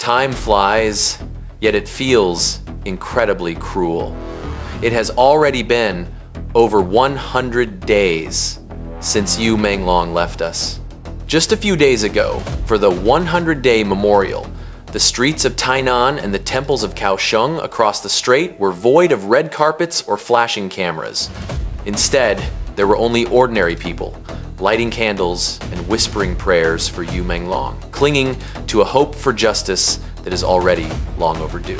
Time flies, yet it feels incredibly cruel. It has already been over 100 days since Yu Menglong left us. Just a few days ago, for the 100-day memorial, the streets of Tainan and the temples of Kaohsiung across the strait were void of red carpets or flashing cameras. Instead, there were only ordinary people, lighting candles and whispering prayers for Yu Menglong, clinging to a hope for justice that is already long overdue.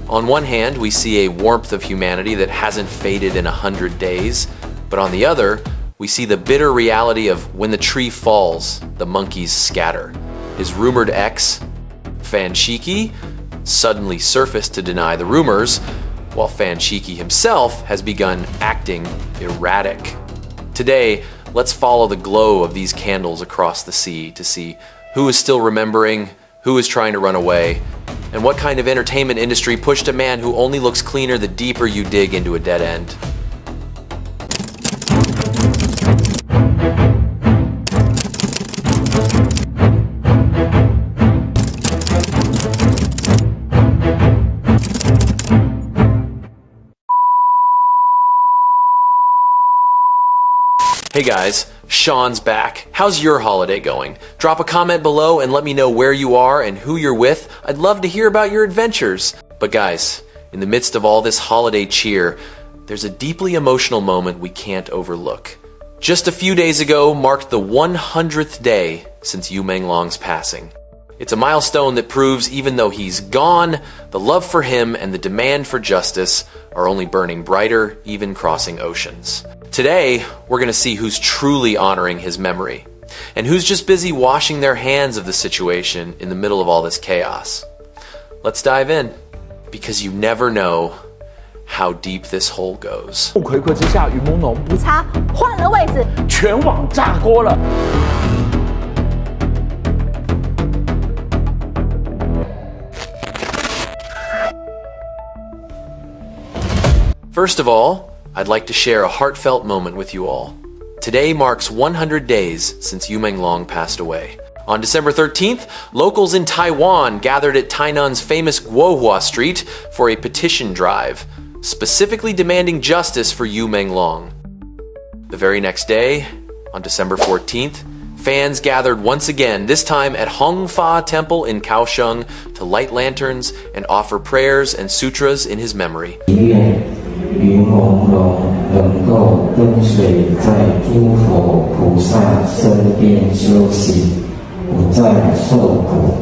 On one hand, we see a warmth of humanity that hasn't faded in 100 days, but on the other, we see the bitter reality of when the tree falls, the monkeys scatter. His rumored ex, Fan Shiqi, suddenly surfaced to deny the rumors, while Fan Shiqi himself has begun acting erratic. Today, let's follow the glow of these candles across the sea to see who is still remembering, who is trying to run away, and what kind of entertainment industry pushed a man who only looks cleaner the deeper you dig into a dead end. Hey guys, Sean's back. How's your holiday going? Drop a comment below and let me know where you are and who you're with. I'd love to hear about your adventures. But guys, in the midst of all this holiday cheer, there's a deeply emotional moment we can't overlook. Just a few days ago marked the 100th day since Yu Menglong's passing. It's a milestone that proves even though he's gone, the love for him and the demand for justice are only burning brighter, even crossing oceans. Today, we're going to see who's truly honoring his memory, and who's just busy washing their hands of the situation in the middle of all this chaos. Let's dive in, because you never know how deep this hole goes. 不睽睽之下，于朦胧不擦，换了位置，全网炸锅了。 First of all, I'd like to share a heartfelt moment with you all. Today marks 100 days since Yu Menglong passed away. On December 13th, locals in Taiwan gathered at Tainan's famous Guohua Street for a petition drive, specifically demanding justice for Yu Menglong. The very next day, on December 14th, fans gathered once again, this time at Hongfa Temple in Kaohsiung, to light lanterns and offer prayers and sutras in his memory. 于朦胧能够跟随在诸佛菩萨身边修行，不再受苦。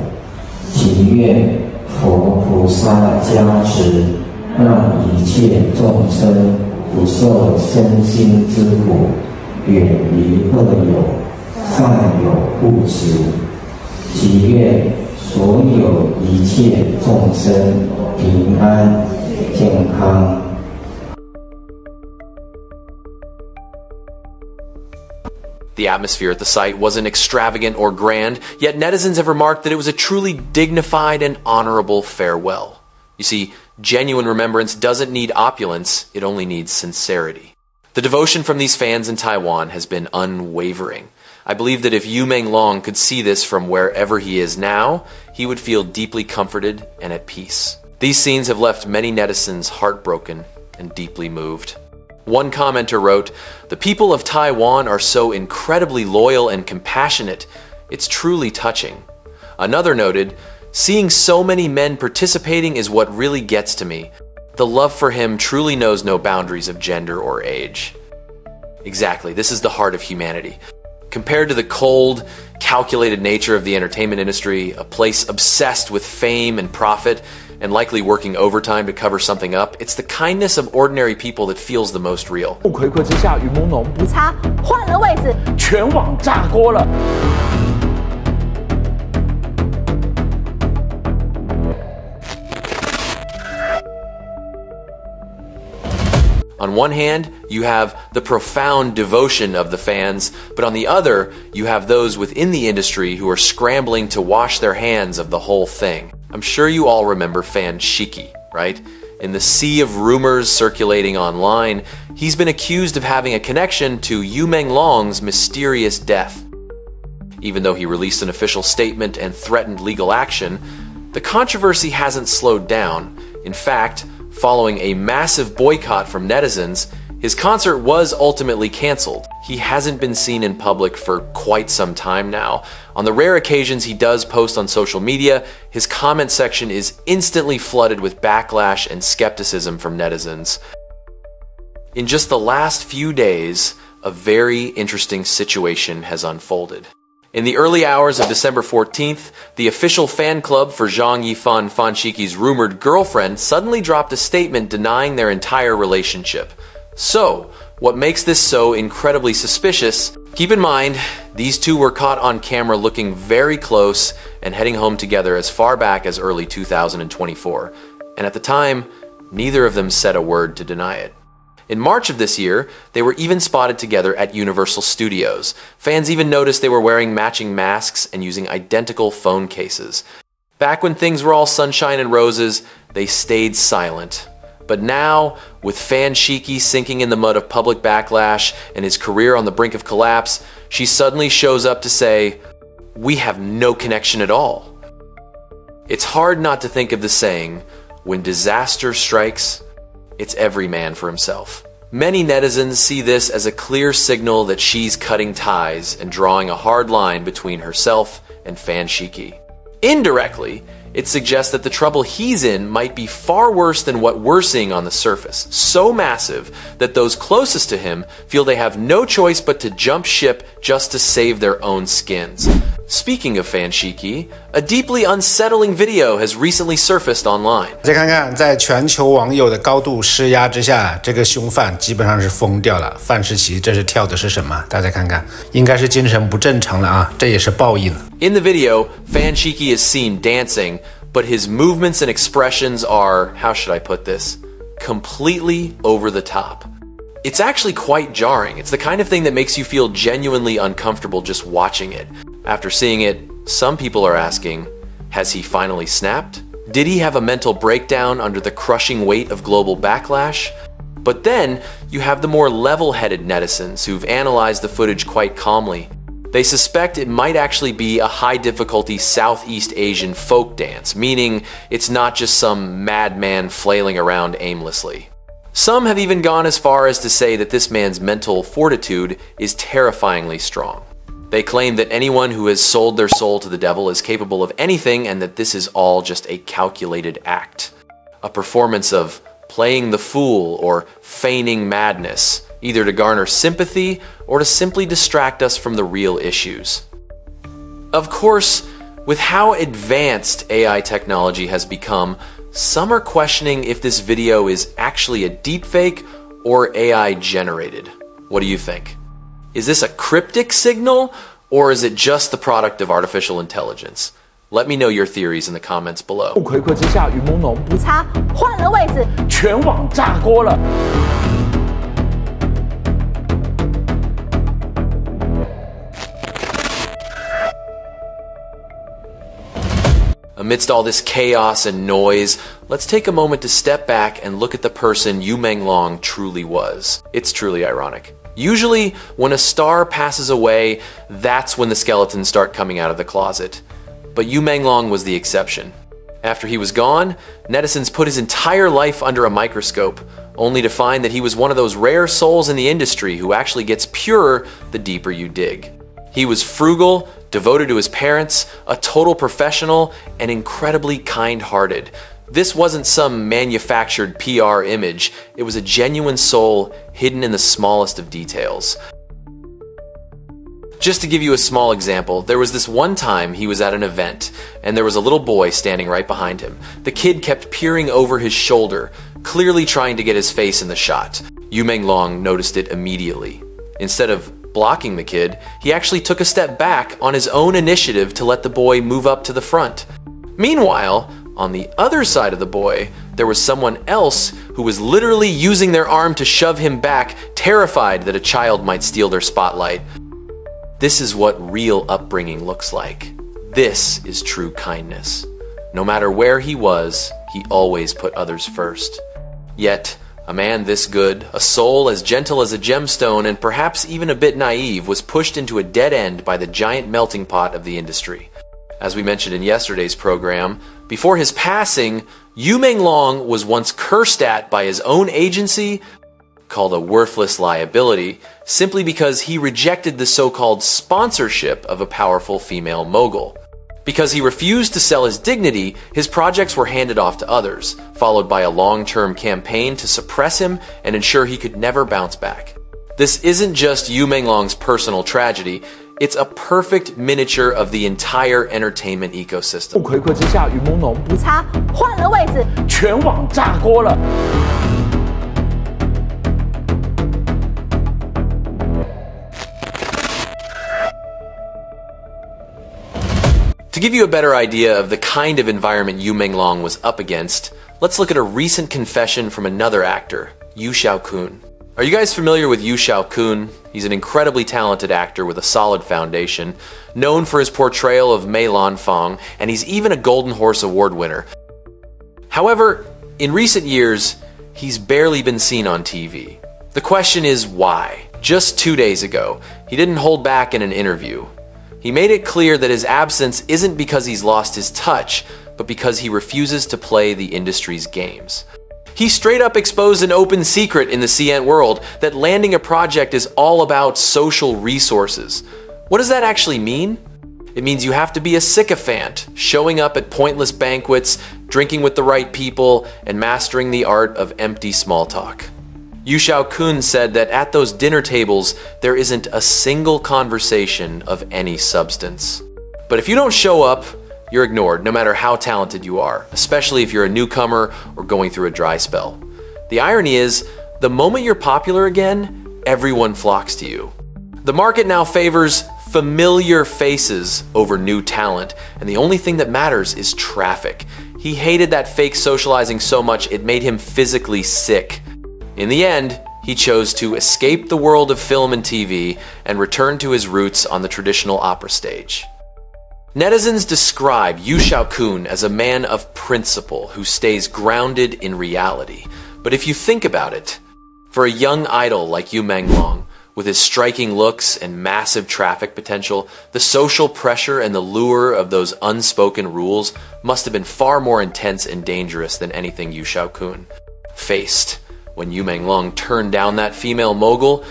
祈愿佛菩萨加持，让一切众生不受身心之苦，远离恶友，善有不执。祈愿所有一切众生平安健康。 The atmosphere at the site wasn't extravagant or grand, yet netizens have remarked that it was a truly dignified and honorable farewell. You see, genuine remembrance doesn't need opulence, it only needs sincerity. The devotion from these fans in Taiwan has been unwavering. I believe that if Yu Menglong could see this from wherever he is now, he would feel deeply comforted and at peace. These scenes have left many netizens heartbroken and deeply moved. One commenter wrote, "The people of Taiwan are so incredibly loyal and compassionate, it's truly touching." Another noted, "Seeing so many men participating is what really gets to me. The love for him truly knows no boundaries of gender or age." Exactly, this is the heart of humanity. Compared to the cold, calculated nature of the entertainment industry, a place obsessed with fame and profit, and likely working overtime to cover something up, it's the kindness of ordinary people that feels the most real. 不睽睽之下，于朦胧不擦，换了位置，全网炸锅了。 On one hand, you have the profound devotion of the fans, but on the other, you have those within the industry who are scrambling to wash their hands of the whole thing. I'm sure you all remember Fan Shiqi, right? In the sea of rumors circulating online, he's been accused of having a connection to Yu Menglong's mysterious death. Even though he released an official statement and threatened legal action, The controversy hasn't slowed down. In fact, following a massive boycott from netizens, his concert was ultimately canceled. He hasn't been seen in public for quite some time now. On the rare occasions he does post on social media, his comment section is instantly flooded with backlash and skepticism from netizens. In just the last few days, a very interesting situation has unfolded. In the early hours of December 14th, the official fan club for Zhang Yifan, Fan Shiqi's rumored girlfriend, suddenly dropped a statement denying their entire relationship. So, what makes this so incredibly suspicious? Keep in mind, these two were caught on camera looking very close and heading home together as far back as early 2024. And at the time, neither of them said a word to deny it. In March of this year, they were even spotted together at Universal Studios. Fans even noticed they were wearing matching masks and using identical phone cases. Back when things were all sunshine and roses, they stayed silent. But now, with Fan Shiqi sinking in the mud of public backlash and his career on the brink of collapse, she suddenly shows up to say, "We have no connection at all." It's hard not to think of the saying, when disaster strikes, it's every man for himself. Many netizens see this as a clear signal that she's cutting ties and drawing a hard line between herself and Fan Shiqi. Indirectly, it suggests that the trouble he's in might be far worse than what we're seeing on the surface, so massive that those closest to him feel they have no choice but to jump ship just to save their own skins. Speaking of Fan Shiqi, a deeply unsettling video has recently surfaced online. 再看看，在全球网友的高度施压之下，这个凶犯基本上是疯掉了。范世琦这是跳的是什么？大家看看，应该是精神不正常了啊，这也是报应。In the video, Fan Shiqi is seen dancing, but his movements and expressions are, how should I put this, completely over the top. It's actually quite jarring. It's the kind of thing that makes you feel genuinely uncomfortable just watching it. After seeing it, some people are asking, has he finally snapped? Did he have a mental breakdown under the crushing weight of global backlash? But then, you have the more level-headed netizens who've analyzed the footage quite calmly. They suspect it might actually be a high-difficulty Southeast Asian folk dance, meaning it's not just some madman flailing around aimlessly. Some have even gone as far as to say that this man's mental fortitude is terrifyingly strong. They claim that anyone who has sold their soul to the devil is capable of anything and that this is all just a calculated act. A performance of playing the fool or feigning madness, either to garner sympathy or to simply distract us from the real issues. Of course, with how advanced AI technology has become, some are questioning if this video is actually a deepfake or AI generated. What do you think? Is this a cryptic signal, or is it just the product of artificial intelligence? Let me know your theories in the comments below. 睽睽之下，于朦胧不擦，换了位置，全网炸锅了。Amidst all this chaos and noise, let's take a moment to step back and look at the person Yu Menglong truly was. It's truly ironic. Usually, when a star passes away, that's when the skeletons start coming out of the closet. But Yu Menglong was the exception. After he was gone, netizens put his entire life under a microscope, only to find that he was one of those rare souls in the industry who actually gets purer the deeper you dig. He was frugal, devoted to his parents, a total professional, and incredibly kind-hearted. This wasn't some manufactured PR image, it was a genuine soul hidden in the smallest of details. Just to give you a small example, there was this one time he was at an event, and there was a little boy standing right behind him. The kid kept peering over his shoulder, clearly trying to get his face in the shot. Yu Menglong noticed it immediately. Instead of blocking the kid, he actually took a step back on his own initiative to let the boy move up to the front. Meanwhile, on the other side of the boy, there was someone else who was literally using their arm to shove him back, terrified that a child might steal their spotlight. This is what real upbringing looks like. This is true kindness. No matter where he was, he always put others first. Yet, a man this good, a soul as gentle as a gemstone, and perhaps even a bit naive, was pushed into a dead end by the giant melting pot of the industry. As we mentioned in yesterday's program, Before his passing, Yu Menglong was once cursed at by his own agency, called a worthless liability, simply because he rejected the so-called sponsorship of a powerful female mogul. Because he refused to sell his dignity, his projects were handed off to others, followed by a long-term campaign to suppress him and ensure he could never bounce back. This isn't just Yu Menglong's personal tragedy, it's a perfect miniature of the entire entertainment ecosystem. 魁魁之下，于朦胧不差，换了位置，全网炸锅了。To give you a better idea of the kind of environment Yu Menglong was up against, let's look at a recent confession from another actor, Yu Kun. Are you guys familiar with Yu Kun? He's an incredibly talented actor with a solid foundation, known for his portrayal of Mei Lanfang, and he's even a Golden Horse Award winner. However, in recent years, he's barely been seen on TV. The question is why? Just 2 days ago, he didn't hold back in an interview. He made it clear that his absence isn't because he's lost his touch, but because he refuses to play the industry's games. He straight up exposed an open secret in the CN world that landing a project is all about social resources. What does that actually mean? It means you have to be a sycophant, showing up at pointless banquets, drinking with the right people, and mastering the art of empty small talk. Yu Kun said that at those dinner tables, there isn't a single conversation of any substance. But if you don't show up, you're ignored, no matter how talented you are, especially if you're a newcomer or going through a dry spell. The irony is, the moment you're popular again, everyone flocks to you. The market now favors familiar faces over new talent, and the only thing that matters is traffic. He hated that fake socializing so much it made him physically sick. In the end, he chose to escape the world of film and TV and return to his roots on the traditional opera stage. Netizens describe Yu Kun as a man of principle who stays grounded in reality. But if you think about it, for a young idol like Yu Menglong, with his striking looks and massive traffic potential, the social pressure and the lure of those unspoken rules must have been far more intense and dangerous than anything Yu Kun faced. When Yu Menglong turned down that female mogul,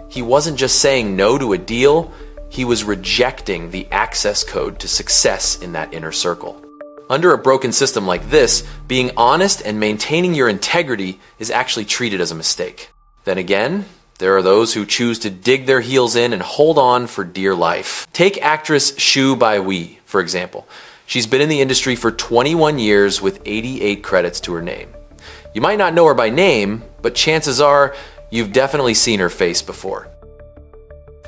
he wasn't just saying no to a deal, he was rejecting the access code to success in that inner circle. Under a broken system like this, being honest and maintaining your integrity is actually treated as a mistake. Then again, there are those who choose to dig their heels in and hold on for dear life. Take actress Xu Baihui, for example. She's been in the industry for 21 years with 88 credits to her name. You might not know her by name, but chances are you've definitely seen her face before.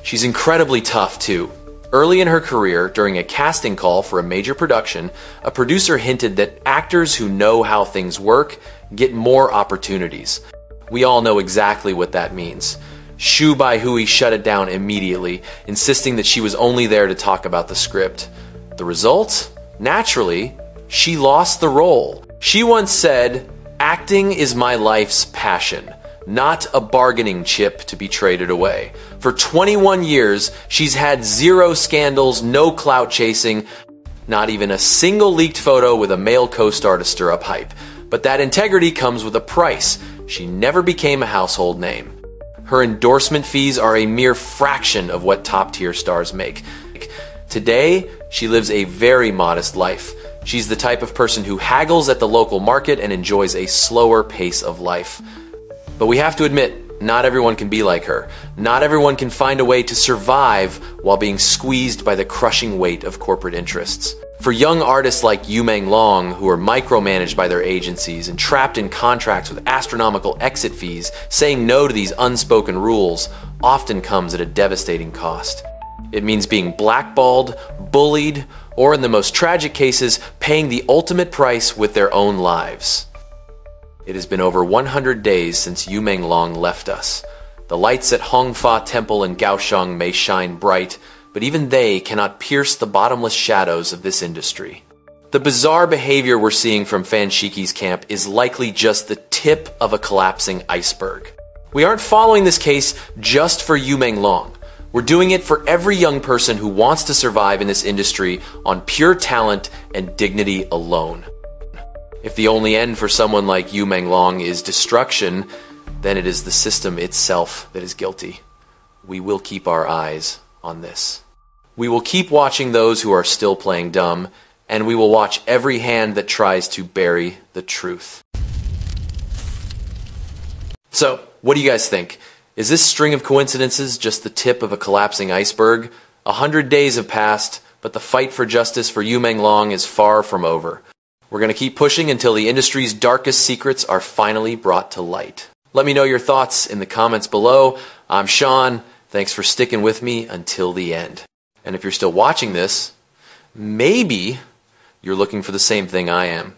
She's incredibly tough too. Early in her career, during a casting call for a major production, a producer hinted that actors who know how things work get more opportunities. We all know exactly what that means. Xu Baihui shut it down immediately, insisting that she was only there to talk about the script. The result? Naturally, she lost the role. She once said, "Acting is my life's passion, not a bargaining chip to be traded away." For 21 years, she's had zero scandals, no clout chasing, not even a single leaked photo with a male co-star to stir up hype. But that integrity comes with a price. She never became a household name. Her endorsement fees are a mere fraction of what top-tier stars make. Today, she lives a very modest life. She's the type of person who haggles at the local market and enjoys a slower pace of life. But we have to admit, not everyone can be like her. Not everyone can find a way to survive while being squeezed by the crushing weight of corporate interests. For young artists like Yu Menglong, who are micromanaged by their agencies and trapped in contracts with astronomical exit fees, saying no to these unspoken rules often comes at a devastating cost. It means being blackballed, bullied, or in the most tragic cases, paying the ultimate price with their own lives. It has been over 100 days since Yu Menglong left us. The lights at Hongfa Temple in Kaohsiung may shine bright, but even they cannot pierce the bottomless shadows of this industry. The bizarre behavior we're seeing from Fan Shiqi's camp is likely just the tip of a collapsing iceberg. We aren't following this case just for Yu Menglong. We're doing it for every young person who wants to survive in this industry on pure talent and dignity alone. If the only end for someone like Yu Menglong is destruction, then it is the system itself that is guilty. We will keep our eyes on this. We will keep watching those who are still playing dumb, and we will watch every hand that tries to bury the truth. So, what do you guys think? Is this string of coincidences just the tip of a collapsing iceberg? 100 days have passed, but the fight for justice for Yu Menglong is far from over. We're going to keep pushing until the industry's darkest secrets are finally brought to light. Let me know your thoughts in the comments below. I'm Sean. Thanks for sticking with me until the end. And if you're still watching this, maybe you're looking for the same thing I am.